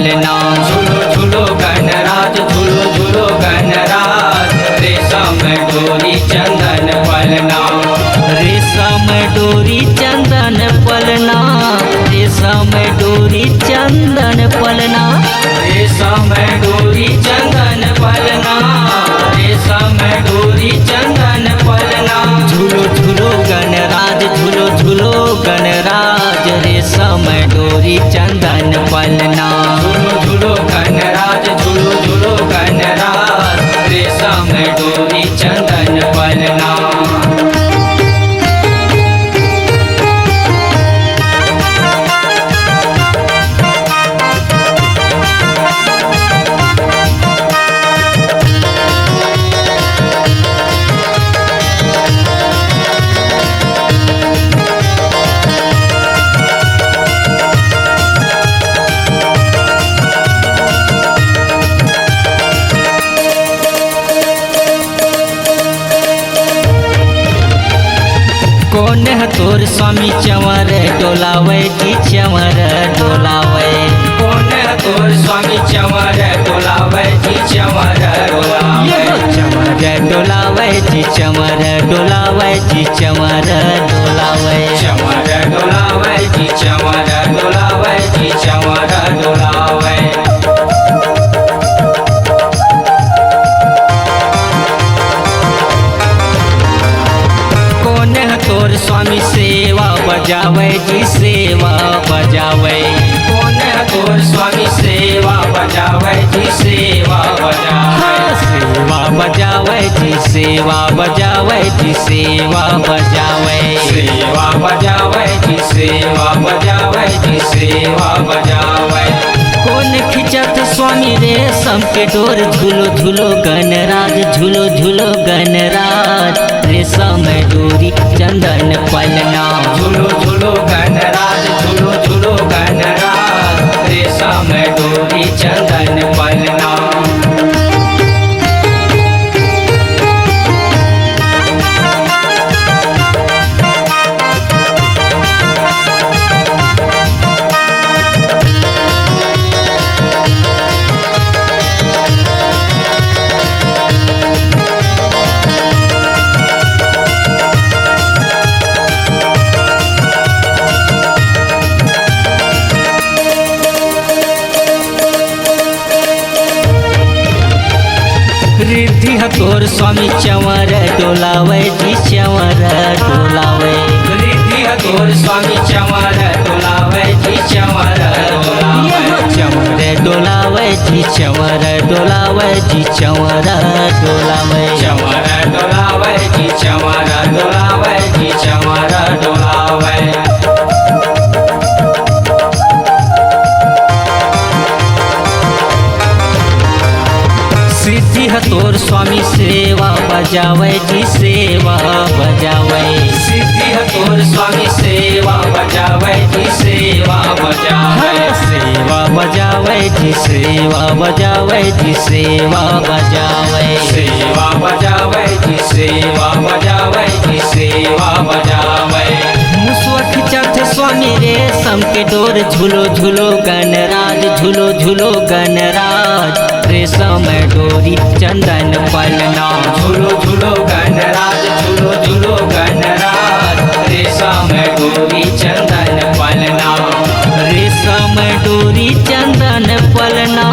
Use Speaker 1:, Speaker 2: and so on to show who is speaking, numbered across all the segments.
Speaker 1: पलना।
Speaker 2: झूलो झूलो गणराज, झूलो झूलो गणराज, रेशम डोरी चंदन पलना।
Speaker 1: रेशम डोरी चंदन पलना, रेशम डोरी चंदन पलना।
Speaker 2: रेशम डोरी चंदन पलना, रेशम डोरी चंदन पलना।
Speaker 1: झूलो झूलो गणराज, झूलो झूलो गणराज, रेशम डोरी चंदन पलना।
Speaker 2: झूलो झूलो गणराज, झूलो झूलो गणराज, रेशम डोरी चंदन पलना।
Speaker 1: कौन है तोर स्वामी चंवर डोलावे जी चंवर डोलावे।
Speaker 2: कौन है तोर स्वामी चंवर डोलावे जी चंवर डोलावे।
Speaker 1: चंवर डोलावे जी चंवर डोलावे जी चंवर डोलावे।
Speaker 2: चंवर डोलावे जी चंवर डोलावे जी चंवर डोलावे।
Speaker 1: कौन है तोर स्वामी सेवा बजावे जी सेवा बजावे।
Speaker 2: कौन है तोर स्वामी सेवा बजावे जी सेवा बजावे।
Speaker 1: सेवा बजावे जी सेवा बजावे जी सेवा बजावे।
Speaker 2: सेवा बजावे जी सेवा बजावे जी सेवा बजावे।
Speaker 1: कौन खिंचत स्वामी रेशम के डोर झूलो झूलो गणराज, झूलो झूलो गणराज, रेशम डोरी चंदन पलना।
Speaker 2: झूलो झूलो गणराज, झूलो झूलो गणराज, रेशम डोरी चंदन पलना।
Speaker 1: रिद्धि तोर स्वामी चंवर डोलावे जी चंवर डोलावे।
Speaker 2: रिद्धि तोर स्वामी चंवर डोलावे जी चंवर डोलावे।
Speaker 1: चंवर डोलावे जी चंवर डोलावे जी चंवर डोलावे।
Speaker 2: चंवर डोलावे जी चंवर डोलावे जी चंवर डोलावे।
Speaker 1: सिद्धि तोर स्वामी सेवा बजावे जी सेवा बजावे।
Speaker 2: सिद्धि तोर स्वामी सेवा बजावे जी सेवा बजावे।
Speaker 1: सेवा बजावे जी सेवा बजावे जी सेवा बजावे।
Speaker 2: सेवा बजावे जी सेवा बजावे जी सेवा बजावे।
Speaker 1: मुसवख चढ़ स्वामी रेशम के डोर झूलो झूलो गणराज, झूलो झूलो गणराज, रेशम डोरी चंदन पलना।
Speaker 2: झूलो झूलो गणराज, झूलो झूलो गणराज, रेशम डोरी चंदन पलना।
Speaker 1: रेशम डोरी चंदन पलना,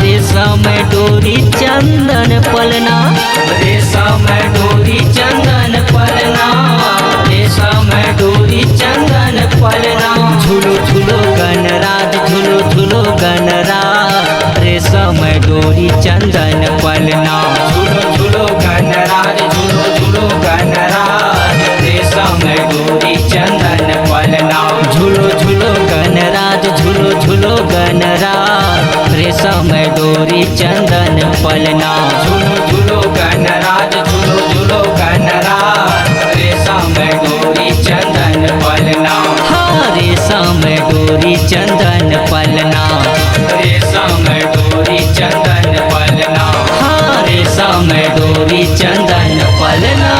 Speaker 1: रेशम डोरी चंदन पलना।
Speaker 2: रेशम डोरी चंदन पलना, रेशम डोरी चंदन पलना।
Speaker 1: झूलो झूलो गणराज, झूलो झूलो गणराज, रेशम डोरी चंदन पलना।
Speaker 2: झूलो झूलो गणराज, झूलो झूलो गणराज, रेशम डोरी चंदन पलना।
Speaker 1: झूलो झूलो गणराज, झूलो झूलो गणराज, रेशम डोरी चंदन पलना।
Speaker 2: झूलो झूलो गणराज, झूलो झूलो गणराज, रेशम डोरी चंदन पलना।
Speaker 1: हाँ रेशम डोरी चंदन पलना।
Speaker 2: रेशम डोरी चंदन पलना।
Speaker 1: हाँ रेशम डोरी चंदन पलना।